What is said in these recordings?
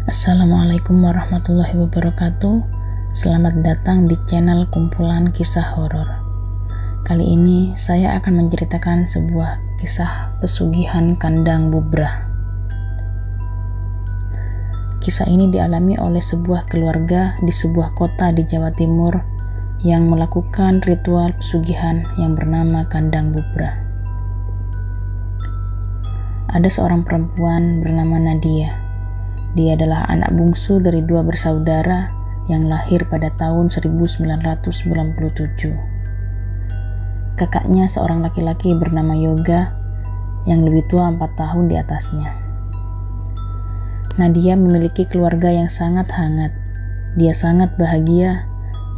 Assalamualaikum warahmatullahi wabarakatuh. Selamat datang di channel kumpulan kisah horor. Kali ini saya akan menceritakan sebuah kisah pesugihan kandang bubrah. Kisah ini dialami oleh sebuah keluarga di sebuah kota di Jawa Timur yang melakukan ritual pesugihan yang bernama kandang bubrah. Ada seorang perempuan bernama Nadia. Dia adalah anak bungsu dari dua bersaudara yang lahir pada tahun 1997. Kakaknya seorang laki-laki bernama Yoga yang lebih tua 4 tahun di atasnya. Nadia memiliki keluarga yang sangat hangat. Dia sangat bahagia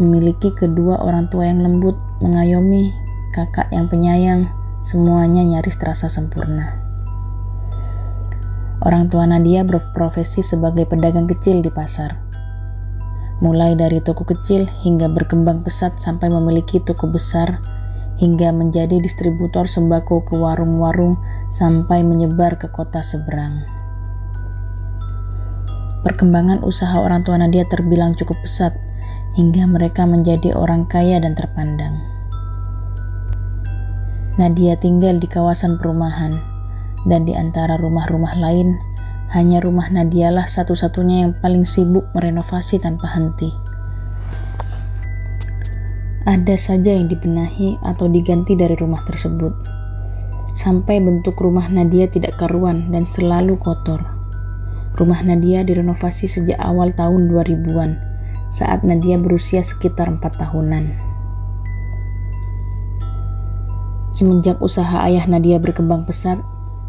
memiliki kedua orang tua yang lembut, mengayomi, kakak yang penyayang, semuanya nyaris terasa sempurna. Orang tua Nadia berprofesi sebagai pedagang kecil di pasar. Mulai dari toko kecil hingga berkembang pesat sampai memiliki toko besar, hingga menjadi distributor sembako ke warung-warung sampai menyebar ke kota seberang. Perkembangan usaha orang tua Nadia terbilang cukup pesat, hingga mereka menjadi orang kaya dan terpandang. Nadia tinggal di kawasan perumahan. Dan di antara rumah-rumah lain, hanya rumah Nadialah satu-satunya yang paling sibuk merenovasi tanpa henti. Ada saja yang dibenahi atau diganti dari rumah tersebut, sampai bentuk rumah Nadia tidak karuan dan selalu kotor. Rumah Nadia direnovasi sejak awal tahun 2000-an, saat Nadia berusia sekitar 4 tahunan. Semenjak usaha ayah Nadia berkembang pesat,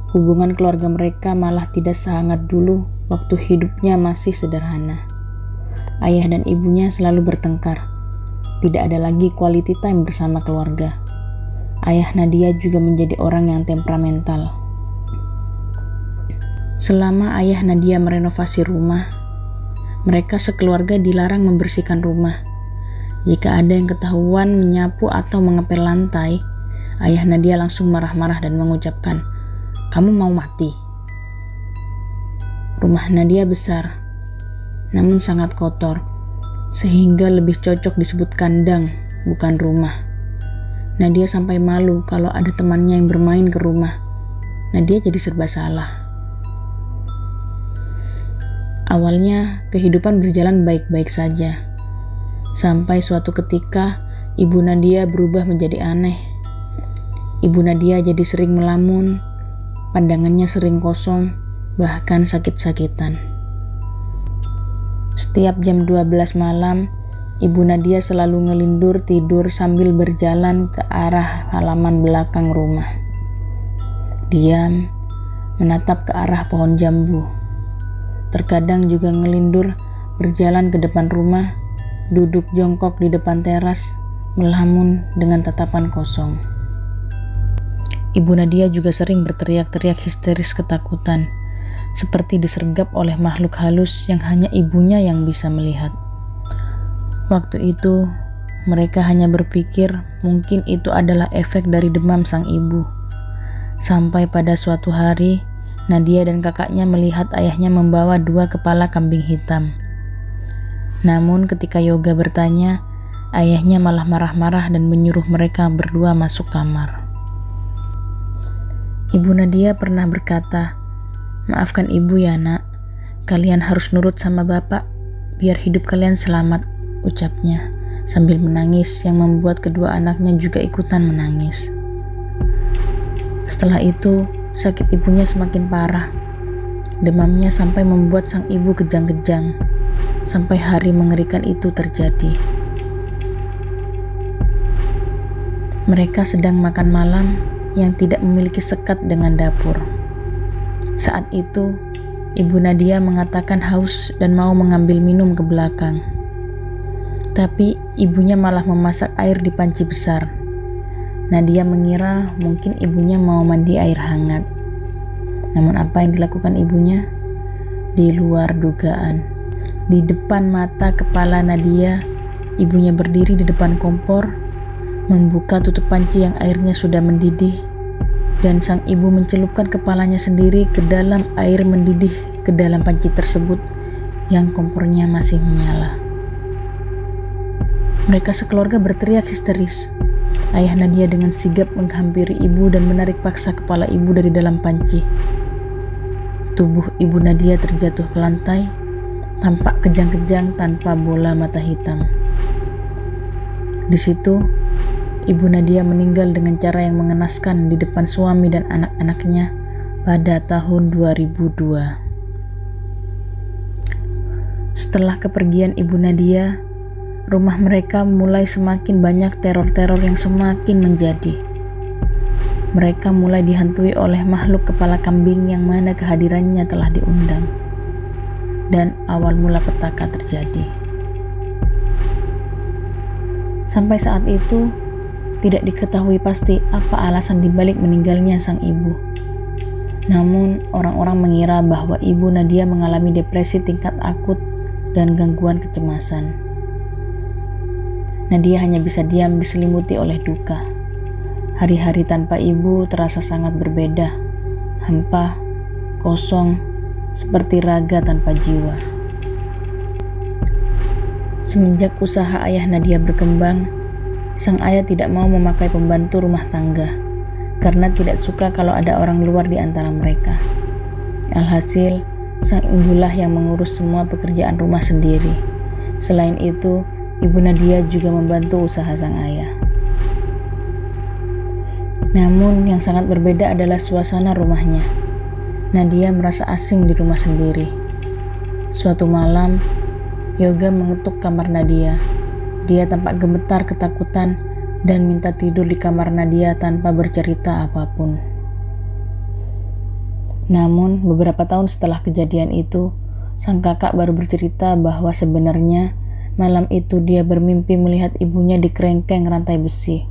hubungan keluarga mereka malah tidak sehangat dulu waktu hidupnya masih sederhana. Ayah dan ibunya selalu bertengkar. Tidak ada lagi quality time bersama keluarga. Ayah Nadia juga menjadi orang yang temperamental. Selama ayah Nadia merenovasi rumah, mereka sekeluarga dilarang membersihkan rumah. Jika ada yang ketahuan menyapu atau mengepel lantai, ayah Nadia langsung marah-marah dan mengucapkan, "Kamu mau mati." Rumah Nadia besar, namun sangat kotor, sehingga lebih cocok disebut kandang, bukan rumah. Nadia sampai malu kalau ada temannya yang bermain ke rumah. Nadia jadi serba salah. Awalnya, kehidupan berjalan baik-baik saja. Sampai suatu ketika, ibu Nadia berubah menjadi aneh. Ibu Nadia jadi sering melamun, pandangannya sering kosong, bahkan sakit-sakitan. Setiap jam 12 malam, ibu Nadia selalu ngelindur tidur sambil berjalan ke arah halaman belakang rumah. Diam, menatap ke arah pohon jambu. Terkadang juga ngelindur berjalan ke depan rumah, duduk jongkok di depan teras, melamun dengan tatapan kosong. Ibu Nadia juga sering berteriak-teriak histeris ketakutan, seperti disergap oleh makhluk halus yang hanya ibunya yang bisa melihat. Waktu itu, mereka hanya berpikir mungkin itu adalah efek dari demam sang ibu. Sampai pada suatu hari, Nadia dan kakaknya melihat ayahnya membawa 2 kepala kambing hitam. Namun ketika Yoga bertanya, ayahnya malah marah-marah dan menyuruh mereka berdua masuk kamar. Ibu Nadia pernah berkata, "Maafkan ibu ya nak, kalian harus nurut sama bapak, biar hidup kalian selamat," ucapnya, sambil menangis yang membuat kedua anaknya juga ikutan menangis. Setelah itu, sakit ibunya semakin parah. Demamnya sampai membuat sang ibu kejang-kejang, sampai hari mengerikan itu terjadi. Mereka sedang makan malam yang tidak memiliki sekat dengan dapur. Saat itu, ibu Nadia mengatakan haus dan mau mengambil minum ke belakang. Tapi ibunya malah memasak air di panci besar. Nadia mengira mungkin ibunya mau mandi air hangat. Namun apa yang dilakukan ibunya? Di luar dugaan. Di depan mata kepala Nadia, ibunya berdiri di depan kompor, membuka tutup panci yang airnya sudah mendidih, dan sang ibu mencelupkan kepalanya sendiri ke dalam air mendidih ke dalam panci tersebut yang kompornya masih menyala. Mereka sekeluarga berteriak histeris. Ayah Nadia dengan sigap menghampiri ibu dan menarik paksa kepala ibu dari dalam panci. Tubuh ibu Nadia terjatuh ke lantai, tampak kejang-kejang tanpa bola mata hitam. Di situ, ibu Nadia meninggal dengan cara yang mengenaskan di depan suami dan anak-anaknya pada tahun 2002. Setelah kepergian ibu Nadia, rumah mereka mulai semakin banyak teror-teror yang semakin menjadi. Mereka mulai dihantui oleh makhluk kepala kambing yang mana kehadirannya telah diundang. Dan awal mula petaka terjadi. Sampai saat itu, tidak diketahui pasti apa alasan dibalik meninggalnya sang ibu. Namun, orang-orang mengira bahwa ibu Nadia mengalami depresi tingkat akut dan gangguan kecemasan. Nadia hanya bisa diam diselimuti oleh duka. Hari-hari tanpa ibu terasa sangat berbeda, hampa, kosong, seperti raga tanpa jiwa. Semenjak usaha ayah Nadia berkembang, sang ayah tidak mau memakai pembantu rumah tangga karena tidak suka kalau ada orang luar di antara mereka. Alhasil, sang ibulah yang mengurus semua pekerjaan rumah sendiri. Selain itu, ibu Nadia juga membantu usaha sang ayah. Namun, yang sangat berbeda adalah suasana rumahnya. Nadia merasa asing di rumah sendiri. Suatu malam, Yoga mengetuk kamar Nadia. Dia tampak gemetar ketakutan dan minta tidur di kamar Nadia tanpa bercerita apapun. Namun, beberapa tahun setelah kejadian itu, sang kakak baru bercerita bahwa sebenarnya malam itu dia bermimpi melihat ibunya dikerengkeng rantai besi.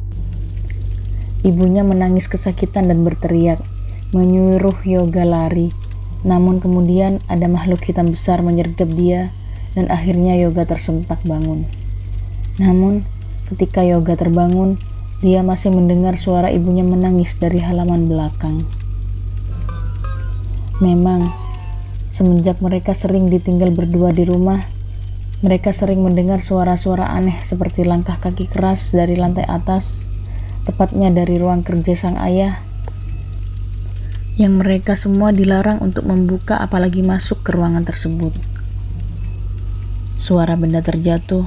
Ibunya menangis kesakitan dan berteriak, menyuruh Yoga lari. Namun kemudian ada makhluk hitam besar menyergap dia dan akhirnya Yoga tersentak bangun. Namun, ketika Yoga terbangun, dia masih mendengar suara ibunya menangis dari halaman belakang. Memang, semenjak mereka sering ditinggal berdua di rumah, mereka sering mendengar suara-suara aneh seperti langkah kaki keras dari lantai atas, tepatnya dari ruang kerja sang ayah, yang mereka semua dilarang untuk membuka apalagi masuk ke ruangan tersebut. Suara benda terjatuh,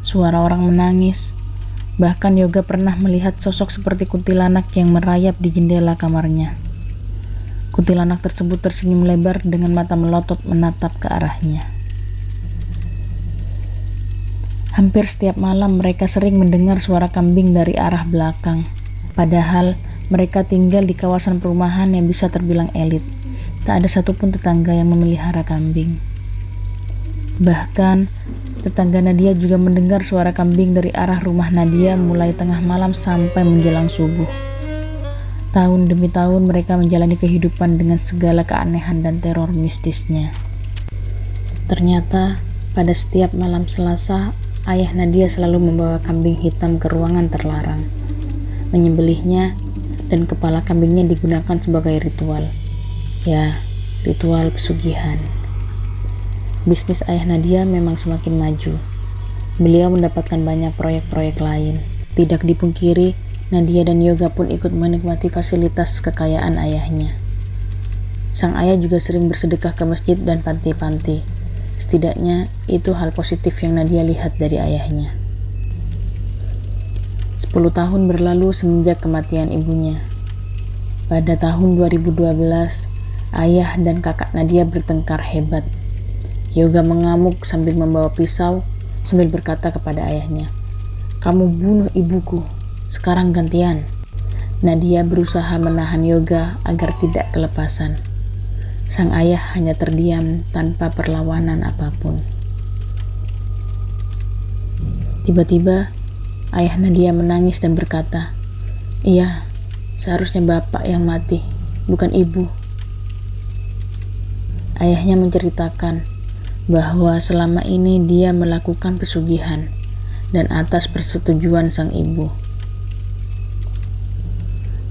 suara orang menangis, bahkan Yoga pernah melihat sosok seperti kuntilanak yang merayap di jendela kamarnya. Kuntilanak tersebut tersenyum lebar dengan mata melotot menatap ke arahnya. Hampir setiap malam mereka sering mendengar suara kambing dari arah belakang. Padahal mereka tinggal di kawasan perumahan yang bisa terbilang elit. Tak ada satupun tetangga yang memelihara kambing. Bahkan, tetangga Nadia juga mendengar suara kambing dari arah rumah Nadia mulai tengah malam sampai menjelang subuh. Tahun demi tahun mereka menjalani kehidupan dengan segala keanehan dan teror mistisnya. Ternyata, pada setiap malam Selasa, ayah Nadia selalu membawa kambing hitam ke ruangan terlarang, menyembelihnya, dan kepala kambingnya digunakan sebagai ritual. Ya, ritual pesugihan. Bisnis ayah Nadia memang semakin maju. Beliau mendapatkan banyak proyek-proyek lain. Tidak dipungkiri, Nadia dan Yoga pun ikut menikmati fasilitas kekayaan ayahnya. Sang ayah juga sering bersedekah ke masjid dan panti-panti. Setidaknya, itu hal positif yang Nadia lihat dari ayahnya. 10 tahun berlalu semenjak kematian ibunya. Pada tahun 2012, ayah dan kakak Nadia bertengkar hebat. Yoga mengamuk sambil membawa pisau, sambil berkata kepada ayahnya, "Kamu bunuh ibuku, sekarang gantian." Nadia berusaha menahan Yoga agar tidak kelepasan. Sang ayah hanya terdiam tanpa perlawanan apapun. Tiba-tiba, ayah Nadia menangis dan berkata, "Iya, seharusnya bapak yang mati, bukan ibu." Ayahnya menceritakan bahwa selama ini dia melakukan pesugihan dan atas persetujuan sang ibu.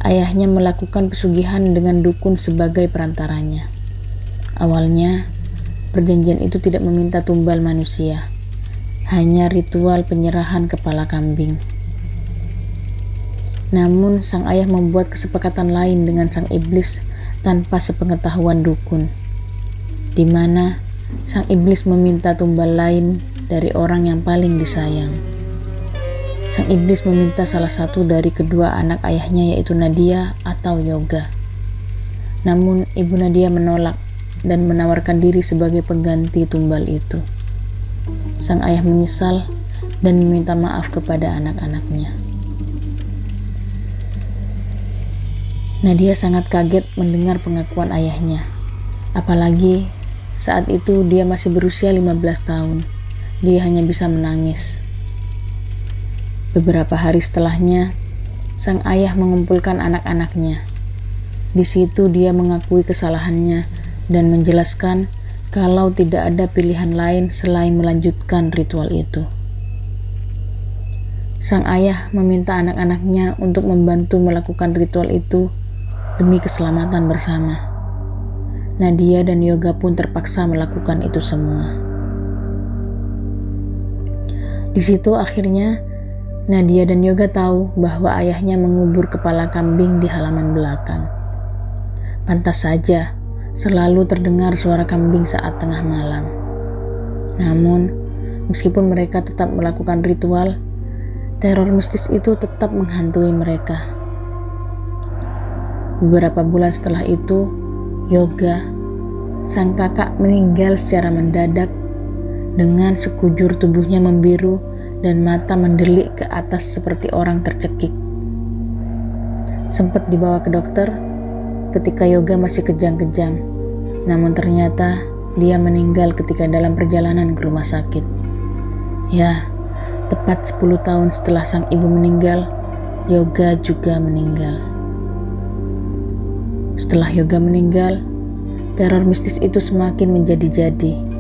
Ayahnya melakukan pesugihan dengan dukun sebagai perantaranya. Awalnya, perjanjian itu tidak meminta tumbal manusia, hanya ritual penyerahan kepala kambing. Namun sang ayah membuat kesepakatan lain dengan sang iblis tanpa sepengetahuan dukun, di mana sang iblis meminta tumbal lain dari orang yang paling disayang. Sang iblis meminta salah satu dari kedua anak ayahnya, yaitu Nadia atau Yoga. Namun ibu Nadia menolak dan menawarkan diri sebagai pengganti tumbal itu. Sang ayah menyesal dan meminta maaf kepada anak-anaknya. Nadia sangat kaget mendengar pengakuan ayahnya. Apalagi saat itu dia masih berusia 15 tahun. Dia hanya bisa menangis. Beberapa hari setelahnya, sang ayah mengumpulkan anak-anaknya. Di situ dia mengakui kesalahannya dan menjelaskan kalau tidak ada pilihan lain selain melanjutkan ritual itu. Sang ayah meminta anak-anaknya untuk membantu melakukan ritual itu demi keselamatan bersama. Nadia dan Yoga pun terpaksa melakukan itu semua. Di situ akhirnya Nadia dan Yoga tahu bahwa ayahnya mengubur kepala kambing di halaman belakang. Pantas saja selalu terdengar suara kambing saat tengah malam. Namun, meskipun mereka tetap melakukan ritual, teror mistis itu tetap menghantui mereka. Beberapa bulan setelah itu, Yoga, sang kakak, meninggal secara mendadak dengan sekujur tubuhnya membiru dan mata mendelik ke atas seperti orang tercekik. Sempat dibawa ke dokter ketika Yoga masih kejang-kejang, namun ternyata dia meninggal ketika dalam perjalanan ke rumah sakit. Ya, tepat 10 tahun setelah sang ibu meninggal, Yoga juga meninggal. Setelah Yoga meninggal, teror mistis itu semakin menjadi-jadi.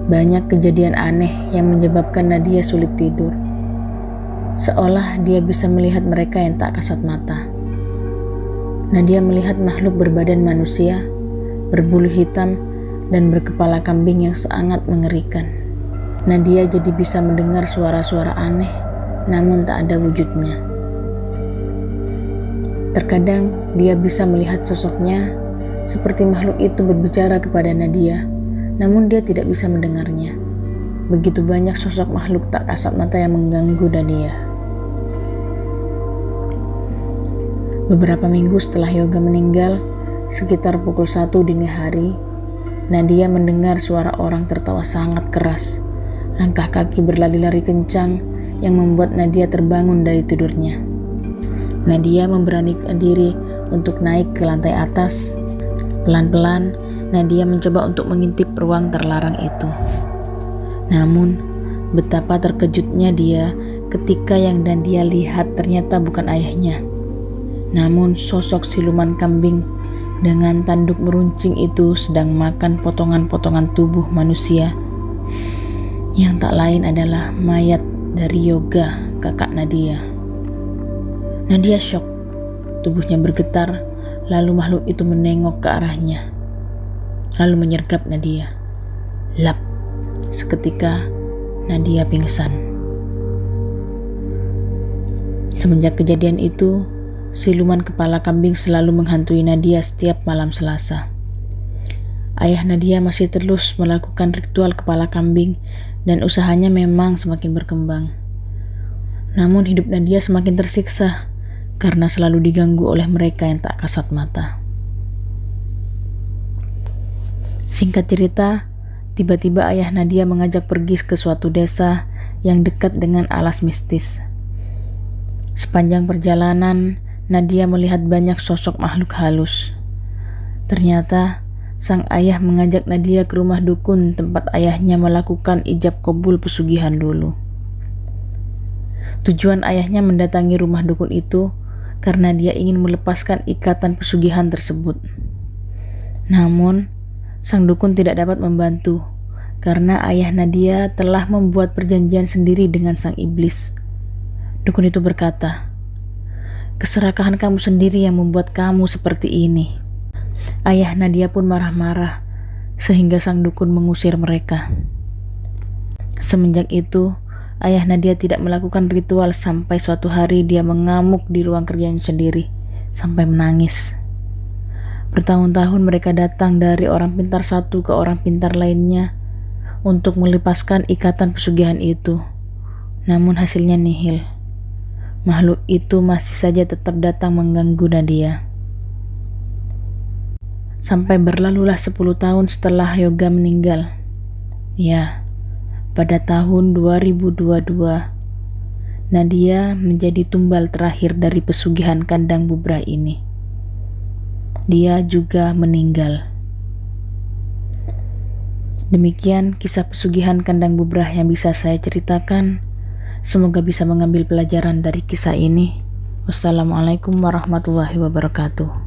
Banyak kejadian aneh yang menyebabkan Nadia sulit tidur. Seolah dia bisa melihat mereka yang tak kasat mata. Nadia melihat makhluk berbadan manusia, berbulu hitam, dan berkepala kambing yang sangat mengerikan. Nadia jadi bisa mendengar suara-suara aneh, namun tak ada wujudnya. Terkadang dia bisa melihat sosoknya seperti makhluk itu berbicara kepada Nadia, namun dia tidak bisa mendengarnya. Begitu banyak sosok makhluk tak kasat mata yang mengganggu Nadia. Beberapa minggu setelah Yoga meninggal, sekitar pukul 1 dini hari, Nadia mendengar suara orang tertawa sangat keras. Langkah kaki berlari-lari kencang yang membuat Nadia terbangun dari tidurnya. Nadia memberanikan diri untuk naik ke lantai atas. Pelan-pelan, Nadia mencoba untuk mengintip ruang terlarang itu. Namun, betapa terkejutnya dia ketika yang Nadia lihat ternyata bukan ayahnya, namun sosok siluman kambing dengan tanduk meruncing itu sedang makan potongan-potongan tubuh manusia yang tak lain adalah mayat dari Yoga, kakak Nadia. Nadia syok, tubuhnya bergetar, lalu makhluk itu menengok ke arahnya, lalu menyergap Nadia. Lap, seketika Nadia pingsan. Semenjak kejadian itu, siluman kepala kambing selalu menghantui Nadia setiap malam Selasa. Ayah Nadia masih terus melakukan ritual kepala kambing dan usahanya memang semakin berkembang. Namun hidup Nadia semakin tersiksa karena selalu diganggu oleh mereka yang tak kasat mata. Singkat cerita, tiba-tiba ayah Nadia mengajak pergi ke suatu desa yang dekat dengan alas mistis. Sepanjang perjalanan, Nadia melihat banyak sosok makhluk halus. Ternyata, sang ayah mengajak Nadia ke rumah dukun tempat ayahnya melakukan ijab kabul pesugihan dulu. Tujuan ayahnya mendatangi rumah dukun itu karena dia ingin melepaskan ikatan pesugihan tersebut. Namun, sang dukun tidak dapat membantu karena ayah Nadia telah membuat perjanjian sendiri dengan sang iblis. Dukun itu berkata, "Keserakahan kamu sendiri yang membuat kamu seperti ini." Ayah Nadia pun marah-marah sehingga sang dukun mengusir mereka. Semenjak itu, ayah Nadia tidak melakukan ritual sampai suatu hari dia mengamuk di ruang kerjanya sendiri sampai menangis. Bertahun-tahun mereka datang dari orang pintar satu ke orang pintar lainnya untuk melepaskan ikatan pesugihan itu. Namun hasilnya nihil. Makhluk itu masih saja tetap datang mengganggu Nadia. Sampai berlalulah 10 tahun setelah Yoga meninggal. Ya, pada tahun 2022, Nadia menjadi tumbal terakhir dari pesugihan kandang bubrah ini. Dia juga meninggal. Demikian kisah pesugihan kandang bubrah yang bisa saya ceritakan. Semoga bisa mengambil pelajaran dari kisah ini. Wassalamualaikum warahmatullahi wabarakatuh.